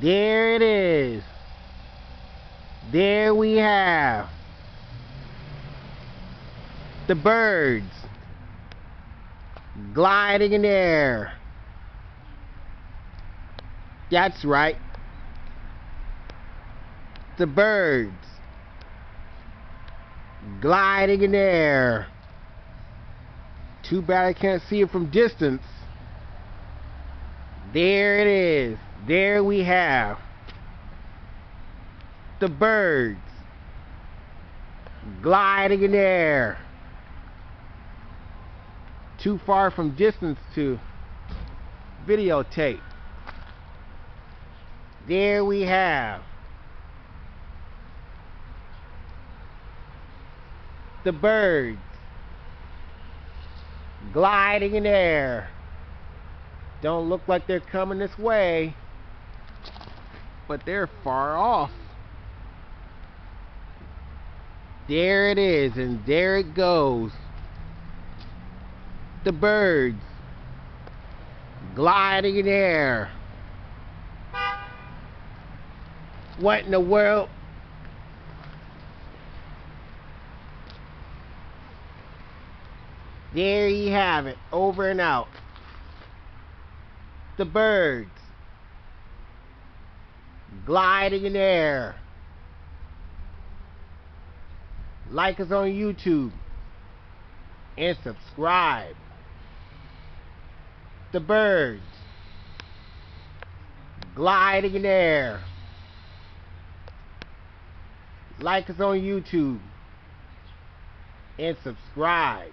There it is. There we have the birds gliding in the air. That's right. The birds gliding in the air. Too bad I can't see it from distance. There it is. There we have the birds gliding in the air. Too far from distance to videotape. There we have the birds gliding in the air. Don't look like they're coming this way, but they're far off. There it is, and there it goes. The birds gliding in the air. What in the world? There you have it, over and out. The birds gliding in the air. Like us on YouTube and subscribe. The birds gliding in the air. Like us on YouTube and subscribe.